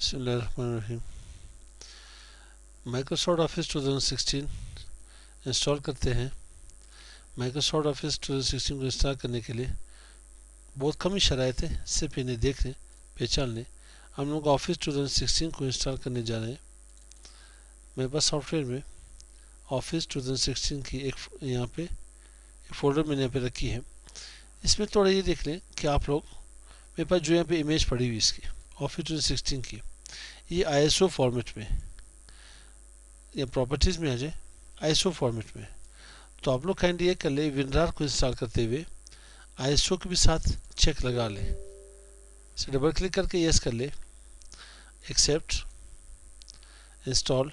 बिस्मिल्लाहिर्रहमानिर्रहीम। Microsoft office 2016 install करते हैं। माइक्रोसॉफ्ट ऑफिस 2016 को इंस्टॉल करने के लिए बहुत कम ही शराइत है, सिर्फ इन्हें देख लें, पहचान लें। हम लोग ऑफिस 2016 को इंस्टॉल करने जा रहे हैं। मेरे पास सॉफ्टवेयर में ऑफिस 2016 की एक यहाँ पे एक फ़ोल्डर मैंने यहाँ पे रखी है। इसमें थोड़ा ये देख लें कि आप लोग, मेरे पास जो यहाँ पे इमेज पड़ी हुई इसकी ऑफिस 2016 की, ये ISO फॉर्मेट में या प्रॉपर्टीज़ में आ जाए, ISO फॉर्मेट में। तो आप लोग काइंडली ये कर ले, विनरार को इंस्टॉल करते हुए ISO के भी साथ चेक लगा लें। इसे डबल क्लिक करके यस कर ले, एक्सेप्ट, इंस्टॉल।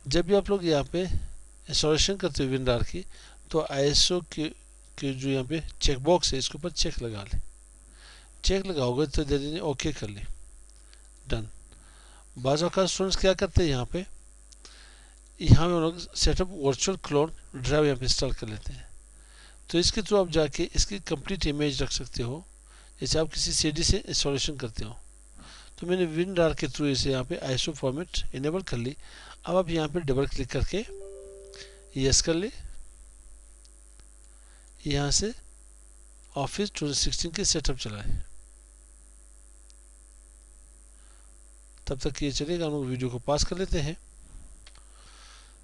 जब भी आप लोग यहाँ पे इंस्टॉलेशन करते हुए विनरार की, तो ISO के जो यहाँ पे चेक बॉक्स है, इसके ऊपर चेक लगा ले। चेक लगाओगे तो दे देंगे ओके कर ले, डन। बाज़ औक़ात स्टूडेंट्स क्या करते हैं, यहाँ पे हम लोग सेटअप वर्चुअल क्लोन ड्राइव यहाँ पे इंस्टॉल कर लेते हैं। तो इसके थ्रू आप जाके इसकी कंप्लीट इमेज रख सकते हो, जैसे आप किसी CD से इंस्टॉलेशन करते हो। तो मैंने विनरार के थ्रू इसे यहाँ पे ISO फॉर्मेट इनेबल कर ली। अब आप यहाँ पे डबल क्लिक करके यस कर ले। यहाँ से ऑफिस 2016 के सेटअप चलाए। तब तक ये चलेगा, हम लोग वीडियो को पास कर लेते हैं।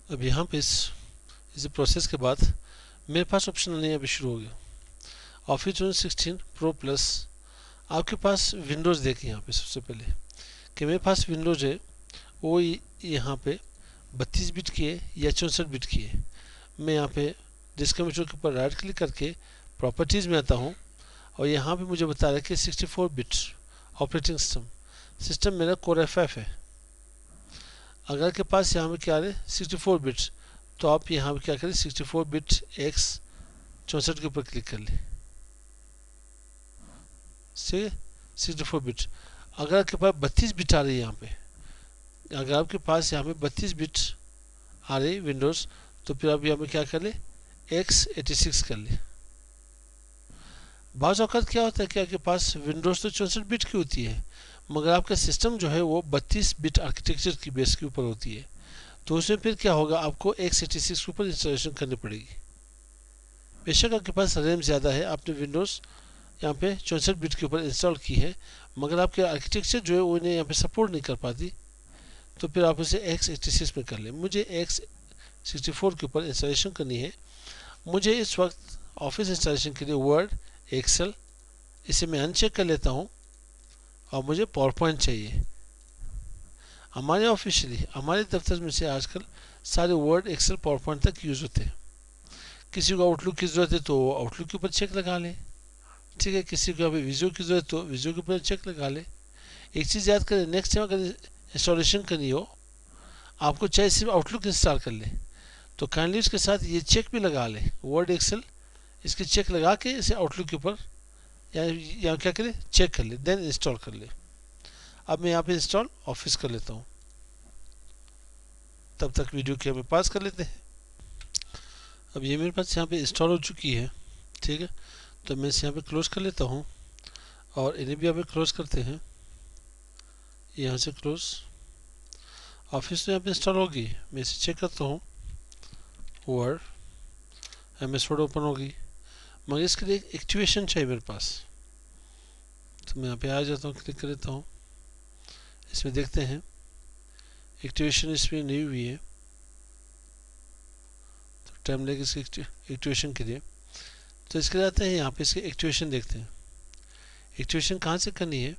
अब यहाँ पे इस प्रोसेस के बाद मेरे पास ऑप्शन नहीं अभी शुरू हो गया, ऑफिस 2016 प्रो प्लस। आपके पास विंडोज़ देखें यहाँ पे सबसे पहले कि मेरे पास विंडोज़ है, वो यहाँ पे 32 बिट की है या 64 बिट की है। मैं यहाँ पे डिस्क कंप्यूटर के ऊपर राइट क्लिक करके प्रॉपर्टीज़ में आता हूँ और यहाँ पे मुझे बता रहा है कि 64 बिट ऑपरेटिंग सिस्टम मेरा कोर FF है। अगर के पास यहाँ पे क्या है 64 बिट्स, तो आप यहाँ पे क्या करें 64 बिट X 64 के ऊपर क्लिक कर ले, ठीक है 64 बिट। अगर आपके पास 32 बिट आ रही है यहाँ पे, अगर आपके पास यहाँ पे 32 बिट आ रही विंडोज़, तो फिर आप यहाँ पे क्या कर ले X86 कर ले। बाज़ औक़ात क्या होता है कि आपके पास विंडोज़ तो 64 बिट की होती है, मगर आपका सिस्टम जो है वो 32 बिट आर्किटेक्चर की बेस के ऊपर होती है। तो उसमें फिर क्या होगा, आपको X86 के ऊपर इंस्टॉलेशन करनी पड़ेगी। बेशक आपके पास रैम ज़्यादा है, आपने विंडोज़ यहाँ पे 64 बिट के ऊपर इंस्टॉल की है, मगर आपके आर्किटेक्चर जो है वो इन्हें यहाँ पे सपोर्ट नहीं कर पाती। तो फिर आप उसे X86 में कर लें। मुझे X64 के ऊपर इंस्टॉलेशन करनी है। मुझे इस वक्त ऑफिस इंस्टॉलेशन के लिए वर्ड, एक्सेल, इसे मैं अनचेक कर लेता हूँ और मुझे पावर पॉइंट चाहिए। हमारे ऑफिशियली हमारे दफ्तर में से आजकल सारे वर्ड, एक्सेल, पावर पॉइंट तक यूज़ होते हैं। किसी को आउटलुक की ज़रूरत है तो आउटलुक के ऊपर चेक लगा लें, ठीक है। किसी को अभी विजुअल की ज़रूरत तो विजुअल के ऊपर चेक लगा ले। एक चीज़ याद करें, नेक्स्ट टाइम अगर इंस्टॉलेशन करनी हो आपको, चाहे सिर्फ आउटलुक इंस्टॉल कर ले, तो काइंडली इसके साथ ये चेक भी लगा ले, वर्ड, एक्सेल, इसके चेक लगा के इसे आउटलुक के ऊपर या क्या करें चेक कर ले, देन इंस्टॉल कर ले। अब मैं यहाँ पे इंस्टॉल ऑफिस कर लेता हूँ। तब तक वीडियो के हमें पास कर लेते हैं। अब ये मेरे पास यहाँ पे इंस्टॉल हो चुकी है, ठीक है। तो मैं इसे यहाँ पे क्लोज कर लेता हूँ और इन्हें भी यहाँ पे क्लोज करते हैं। यहाँ से क्लोज, ऑफिस तो यहाँ पे इंस्टॉल होगी। मैं इसे चेक करता हूँ, वर्ड, MS वर्ड ओपन होगी, मगर इसके लिए एक्टिवेशन चाहिए मेरे पास। तो मैं यहाँ पे आ जाता हूँ, क्लिक कर लेता हूँ, इसमें देखते हैं एक्टिवेशन इसमें नहीं हुई है, तो टाइम लगेगा इसकी एक्टिवेशन के लिए। तो इसके लिए आते हैं यहाँ पे, इसकी एक्टिवेशन देखते हैं। एक्टिवेशन कहाँ से करनी है,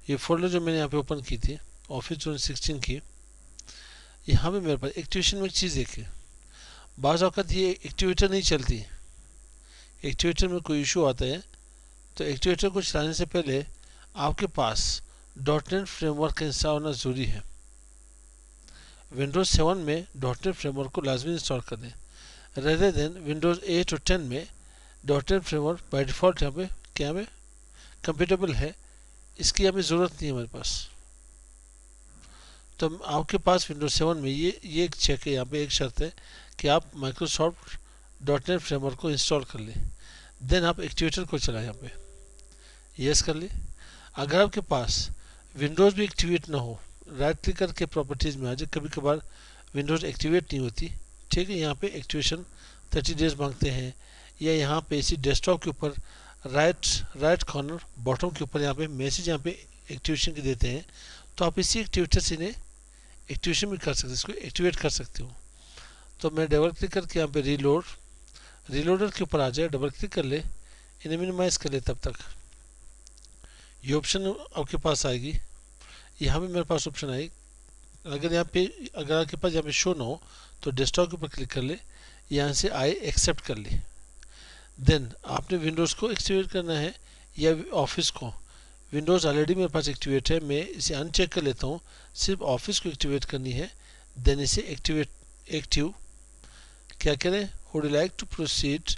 ये फोल्डर जो मैंने यहाँ पे ओपन की थी ऑफिस 2016 की, यहाँ पे मेरे पास एक्टिवेशन में एक चीज़ देखिए, बाज़ औक़ात ये एक्टिवेटर नहीं चलती, एक्टिवेटर में कोई इशू आता है। तो एक्टिवेटर को चलाने से पहले आपके पास .NET फ्रेमवर्क का इंस्टॉल होना ज़रूरी है। विंडोज़ 7 में .NET फ्रेमवर्क को लाजमी इंस्टॉल कर दें, रेदर देन विंडोज़ 8 और 10 में .NEट फ्रेमवर्क बाय डिफ़ॉल्ट यहाँ पे क्या में कंपेटेबल है, इसकी हमें ज़रूरत नहीं है हमारे पास। तो आपके पास विंडोज़ 7 में ये एक चेक है, यहाँ पे एक शर्त है कि आप माइक्रोसॉफ्ट .NET फ्रेमवर्क को इंस्टॉल कर लें, देन आप एक्टिवेटर को चलाएं। यहाँ पे यस कर ले। अगर आपके पास विंडोज़ भी एक्टिवेट ना हो, राइट क्लिक करके प्रॉपर्टीज़ में आ जाए, कभी कभार विंडोज़ एक्टिवेट नहीं होती, ठीक है, यहाँ पे एक्टिवेशन 30 डेज मांगते हैं, या यहाँ पे इसी डेस्कटॉप के ऊपर राइट कॉर्नर बॉटम के ऊपर यहाँ पे मैसेज यहाँ पे एक्टिवेशन के देते हैं, तो आप इसी एक्टिवेटर से इन्हें एक्टिवेशन भी कर सकते हैं, इसको एक्टिवेट कर सकते हो। तो मैं डबल क्लिक करके यहाँ पे रीलोडर के ऊपर आ जाए, डबल क्लिक कर ले, इन्हें मिनिमाइज कर ले, तब तक ये ऑप्शन आपके पास आएगी। यहाँ पे मेरे पास ऑप्शन आई, अगर आपके पास यहाँ पे शो ना हो तो डेस्कटॉप के ऊपर क्लिक कर ले, यहाँ से आई एक्सेप्ट कर ले। देन आपने विंडोज़ को एक्टिवेट करना है या ऑफिस को। विंडोज़ ऑलरेडी मेरे पास एक्टिवेट है, मैं इसे अनचेक कर लेता हूँ, सिर्फ ऑफिस को एक्टिवेट करनी है। देन इसे एक्टिव क्या करें, would you like to proceed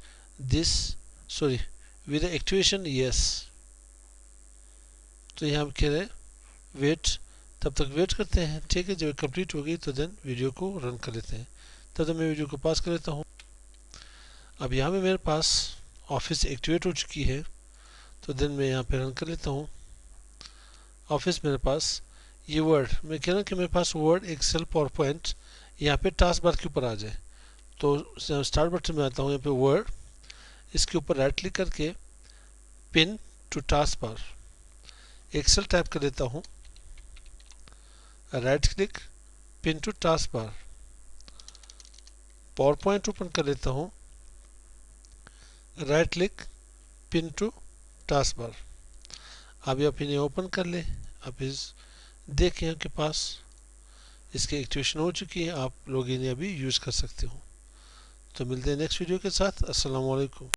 with activation, yes. तो यहाँ हम कह रहे हैं वेट, तब तक वेट करते हैं, ठीक है। जब कंप्लीट हो गई तो देन वीडियो को रन कर लेते हैं। तब तक मैं वीडियो को पास कर लेता हूँ। अब यहाँ पे मेरे पास ऑफिस एक्टिवेट हो चुकी है, तो देन मैं यहाँ पे रन कर लेता हूँ। ऑफिस मेरे पास ये वर्ड, मैं कह रहा हूँ कि मेरे पास वर्ड, एक्सेल, पावर पॉइंट यहाँ पे टास्क बार के ऊपर आ जाए, तो स्टार्ट बटन में आता हूँ, यहाँ पे वर्ड, इसके ऊपर राइट क्लिक करके pin to taskbar, Excel type कर देता हूँ, right click pin to taskbar, PowerPoint open कर लेता हूँ, right click pin to taskbar. अभी आप इन्हें ओपन कर ले, आप इस देखें आपके पास इसकी एक्टिवेशन हो चुकी है, आप लोग इन्हें अभी यूज़ कर सकते हो। तो मिलते हैं नेक्स्ट वीडियो के साथ। अस्सलाम वालेकुम।